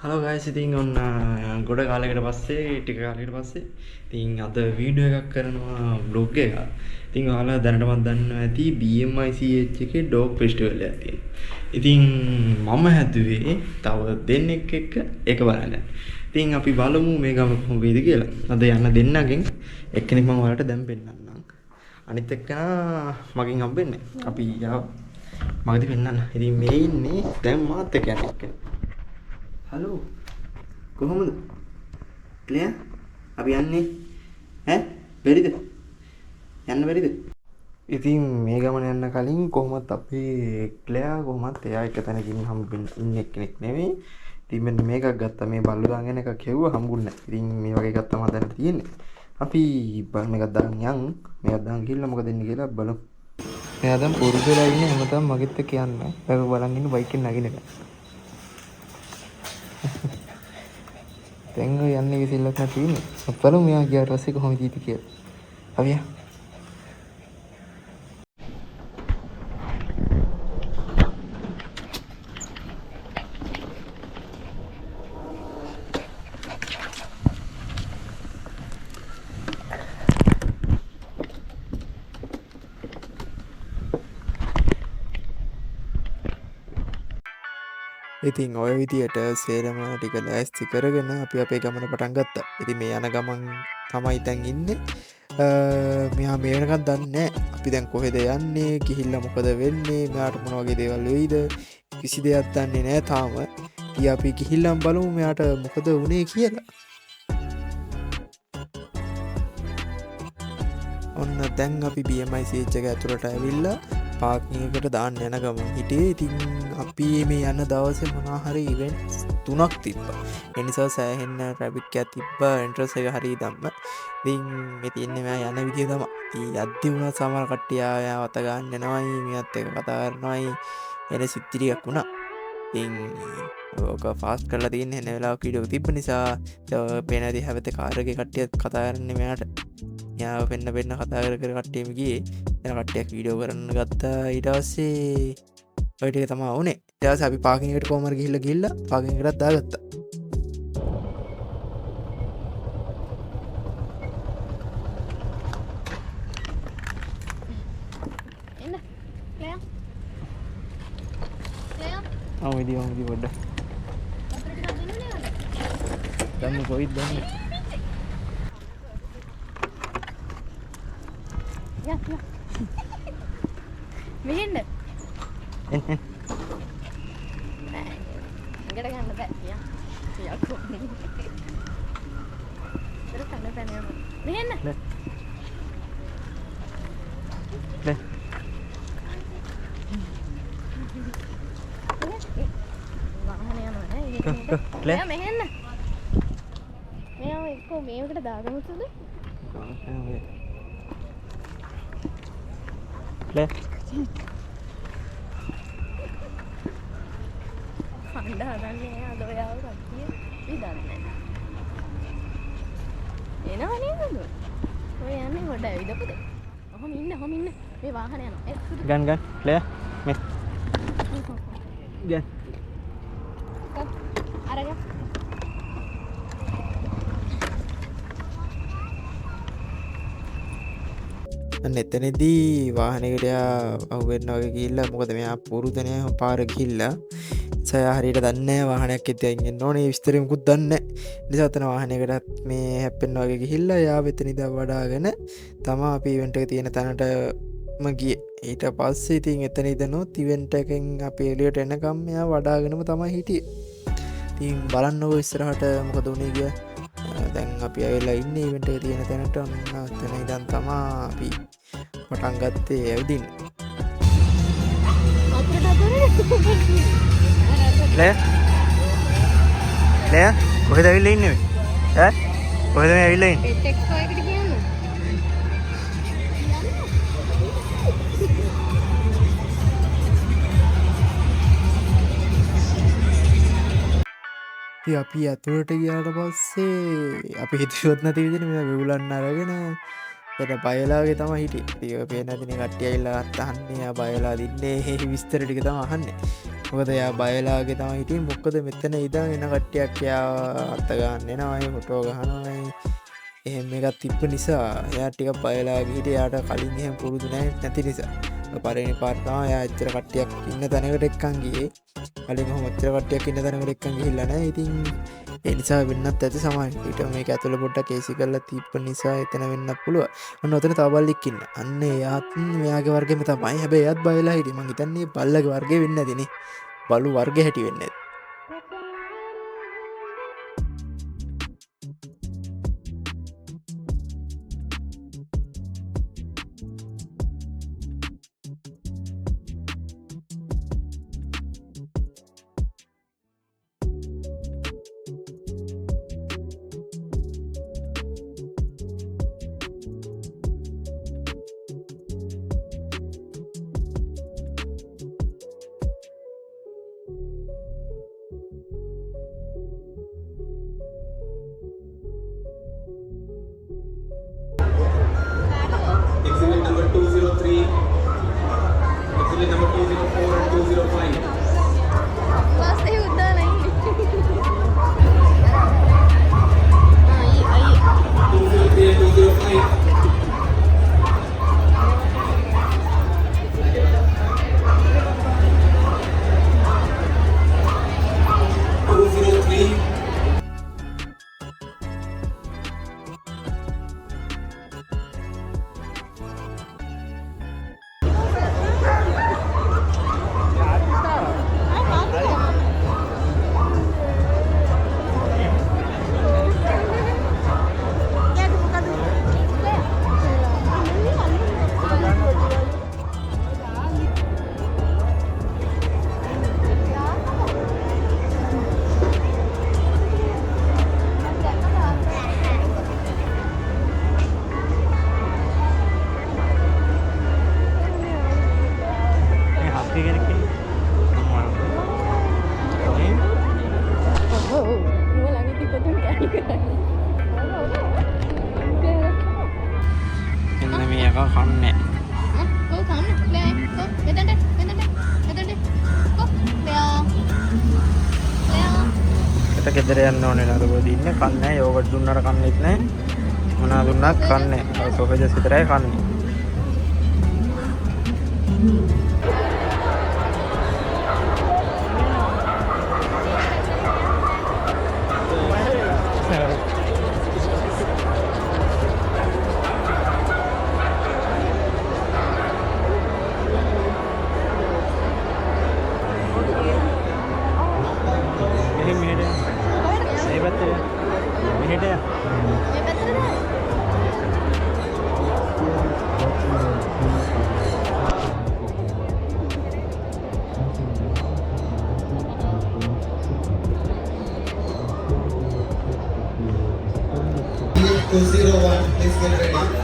Hello guys, ඉතින් ඔන්න ගොඩ කාලයකට පස්සේ ටික කාලයකට පස්සේ ඉතින් අද වීඩියෝ එකක් කරනවා බ්ලොග් එකක්. ඉතින් ඔයාලා දැනටමත් දන්නවා ඇති BMICH එකේ ඩොග් ෆෙස්ටිවල් එකක් තියෙනවා. ඉතින් මම හැදුවේ තව දෙන්නෙක් එක්ක ඒක බලන්න. ඉතින් අපි බලමු මේ ගම කොහොම වෙයිද කියලා. අද යන්න දෙන්නගෙන් එක්කෙනෙක් මම ඔයාලට දැන් පෙන්නන්නම්. අනිත් එක්කනා මගෙන් හම්බෙන්නේ. අපි යා මගදී පෙන්නන්න. ඉතින් මේ ඉන්නේ දැන් මාත් එක්ක යන එක්කෙනෙක්. හලෝ කොහොමද ක්ලියර් අපි යන්නේ ඈ බැරිද යන්න බැරිද ඉතින් මේ ගමන යන්න කලින් කොහොමත් අපේ ක්ලියර් කොහොමත් එයා එක තැනකින් හම්බෙන්න ඉන්නේ කෙනෙක් නෙවෙයි ඉතින් මෙන්න මේකක් ගත්තා මේ බල්ලු දාගෙන එකක් හෙව්වා හම්බුන්නේ නැහැ ඉතින් මේ වගේ එකක් තමයි දැන් තියෙන්නේ අපි මේකක් දාන් යන් මේකක් දාන් ගිහලා මොකද වෙන්නේ කියලා බලමු එයා දැන් පුරුදු වෙලා ඉන්නේ හැමදාම මගෙත් එක්ක යන්නේ ඒක බලන් ඉන්න බයික් එකෙන් නගින එක දැන් ඔය යන්නේ විසිල්ලක් නැති ඉන්නේ. අපලු මෙයා ගියාට පස්සේ කොහොමද ඉති කියලා. අපි යමු. ඉතින් ඔය විදියට සේරම ටික ලෑස්ති කරගෙන අපි අපේ ගමන පටන් ගත්තා. ඉතින් මේ යන ගමන් තමයි දැන් ඉන්නේ. මෙයා මේ වෙනකන් දන්නේ නැහැ. අපි දැන් කොහෙද යන්නේ, ගිහිල්ලා මොකද වෙන්නේ, මෙයාට මොන වගේ දේවල් වෙයිද කිසි දෙයක් දන්නේ නැහැ තාම. ඉතින් අපි ගිහිල්ලාම බලමු මෙයාට මොකද වුනේ කියලා. ඔන්න දැන් අපි BMICH එක ඇතුළට ඇවිල්ලා පාර්කින් එකට දාන්න යන ගමන් හිටියේ. ඉතින් අපි මේ යන දවසේ මොනවා හරි ඉවෙන්ට්ස් 3ක් තිබ්බා. ඒ නිසා සෑහෙන්න ට්‍රැෆික් එකක් තිබ්බා. එන්ට්‍රන්ස් එක හරිය දැම්ම. ඉතින් මේ තියන්නේ මම යන විදිය තමයි. ඉතින් යද්දි වුණා සමහර කට්ටිය ආව අත ගන්න යනවායි මෙයත් එක කතා කරනවායි එන සිත්තිරියක් වුණා. ඉතින් ඕක ෆාස්ට් කරලා තියන්නේ එන වෙලාවක වීඩියෝ තිබ්බ නිසා පේන දේ හැවතේ කාර් එකේ කට්ටියත් කතා කරන්නේ මෙයාට. යාව පෙන්න කතා කර කට්ටියම ගියේ. එන කට්ටියක් වීඩියෝ කරන්න ගත්තා. ඊට පස්සේ ඔය ටික තමයි වුනේ. ඊට පස්සේ අපි පාකින් එකට කොහමද ගිහිල්ලා පාකින් එකටත් දාගත්තා. එන්න ක්ලෙයා ක්ලෙයා ආ විදිය පොඩ්ඩක්. වතුර ටිකක් දෙන්න නේද? දැන් කොයිද දැන්? යා මෙහෙන්න එන්න නෑ එකට ගන්න බෑ යා යකෝ ඉතර කන්න පැන යනවා මෙහෙන්න නේ වාහනේ යනවා නේ යා මෙහෙන්න මෙයා එක්කෝ මේකට දාගමුද લે කණ්ඩ හදන්නේ අද ඔයාව කට්ටිය විදන්නේ එනවා නේද ඔය යන්නේ ගොඩ ඇවිදපුද ඔහොම ඉන්න මේ වාහනේ යනවා ගන් લે මේ ගන් අරගෙන එතනදී වාහනයකට අහුවෙන්න වගේ ගිහිල්ලා මොකද මෙයා පුරුදු නෑ පාර ගිහිල්ලා සයා හරියට දන්නේ නැහැ වාහනයක් එතෙන් එන්න ඕනේ විස්තරෙ මුකුත් දන්නේ නැහැ. නිසා අතන වාහනයකටත් මේ හැප්පෙන්න වගේ ගිහිල්ලා යා වෙතන ඉඳන් වඩාගෙන තමයි අපි ඉවෙන්ට් එක තියෙන තැනටම ගියේ. ඊට පස්සේ ඉතින් එතන ඉඳනොත් ඉවෙන්ට් එකෙන් අපි එළියට එනකම් මෙයා වඩාගෙනම තමයි හිටියේ. ඉතින් බලන්නකො ඉස්සරහට මොකද උනේ කිය. දැන් අපි ඇවිල්ලා ඉන්නේ ඉවෙන්ට් එක තියෙන තැනට. ඔන්න එතන ඉඳන් තමයි අපි පටන් ගත්තේ ඇවිදින්න. લે කොහෙද ඇවිල්ලා ඉන්නේ ඈ කොහෙද මේ ඇවිල්ලා ඉන්නේ පෙට් එක්ස් එකකට කියන්න ඉතින් අපි අතුරට ගියාට පස්සේ අපි හිතුවත් නැති විදිහට මෙයා වෙවුලන්න අරගෙන එතන බයලාගේ තමයි හිටියේ. ඉතින් ඔය පේන දිනේ කට්ටිය ඇවිල්ලා අහන්නේ ආ බයලා දින්නේ විස්තර ටික තමයි අහන්නේ. මොකද එයා බයලාගේ තමයි හිටියේ. මොකද මෙතන ඉඳන් එන කට්ටියක් එයා අත ගන්න එනවායි ෆොටෝ ගහනවායි එහෙම එකක් තිබ්බ නිසා එයා ටිකක් බයලාගේ හිටියේ. එයාට කලින් එහෙම පුරුදු නැති නිසා පළවෙනි පාර තමයි එයා එච්චර කට්ටියක් ඉන්න තැනකට එක්කන් ගියේ. කලින් කොහොම එච්චර කට්ටියක් ඉන්න තැනකට එක්කන් ගිහිල්ලා නැහැ. ඉතින් ඒ නිසා වෙන්නත් ඇති සමහරවිට. ඊට මේක ඇතුළ පොඩ්ඩක් ඒසි කරලා තිබ්බ නිසා එතන වෙන්නත් පුළුවන්. ඔන්න ඔතන තව බල්ලෙක් ඉන්න. අන්න එයාත් මෙයාගේ වර්ගෙම තමයි. හැබැයි එයාත් බයලා හිටියේ. මං හිතන්නේ බල්ලගේ වර්ගේ වෙන්නේ නැතිනේ. බලු වර්ගේ හැටි වෙන්නේ නැති. Exhibit number 203, exhibit number 204 and 205. बस यही उतना नहीं आइए 203 and 205. 203. එන්න මේක කන්නේ. Go come play go Vedante go Leo එත ගෙදර යන්න ඕනේ නේද? බෝධි ඉන්නේ කන්නේ. යෝගට් දුන්නාට කන්නේත් නැහැ. මොනවා දුන්නත් කන්නේ. අර සෝෆේජස් විතරයි කන්නේ. ये better है Exhibit 201, please get ready.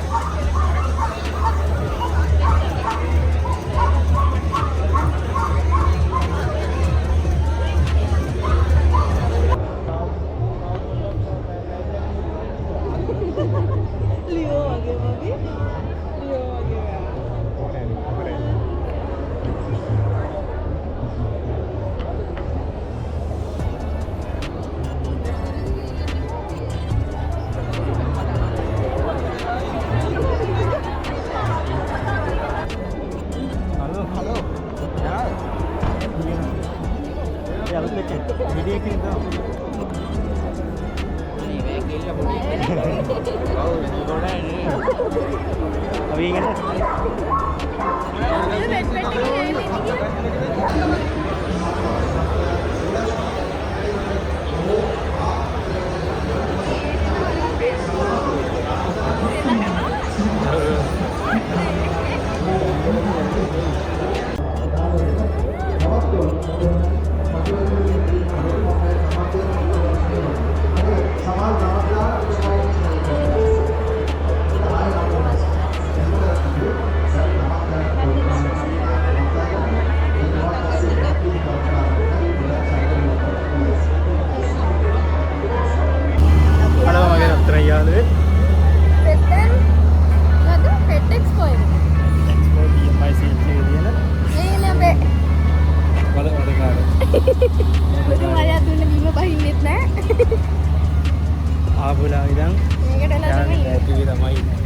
ආපුලා ඉඳන් මේකට එලා තමයි ඉන්නේ. ඇතුලේ තමයි ඉන්නේ.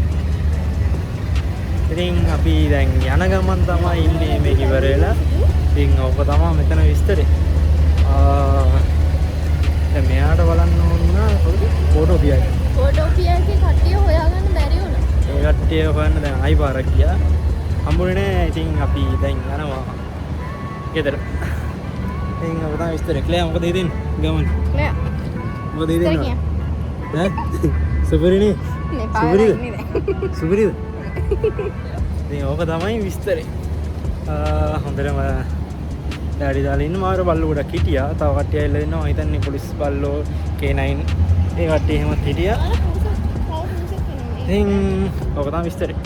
ඉතින් අපි දැන් යන ගමන් තමයි ඉන්නේ මේක ඉවර වෙලා. ඉතින් ඔක තමයි මෙතන විස්තරේ. දැන් මෙයාට බලන්න ඕන ෆොටෝපියා. ෆොටෝපියා එකේ කට්ටිය හොයාගන්න බැරි වුණා. ඒ කට්ටිය හොයන්න දැන් ආයි පාරක් ගියා. හම්බුනේ නෑ. ඉතින් අපි දැන් යනවා ගෙදර. ඉතින් ඔක තමයි විස්තරේ. ක්ලෑ මොකද හිතෙන්නේ? ගමන්. නෑ. මොකද හිතෙන්නේ? ඈ? සුපරිනේ. නේ පාරක් නේ දැන්. සුපරිද? ඉතින් ඕක තමයි විස්තරේ. හොඳටම ඩැඩි දාලා ඉන්න මාර බල්ලෝ ගොඩක් හිටියා. තව කට්ටිය ඇවිල්ලා ඉන්නවා. මම හිතන්නේ පොලිස් බල්ලෝ K9 ඒ කට්ටිය එහෙමත් හිටියා. ඉතින් ඕක තමයි විස්තරේ.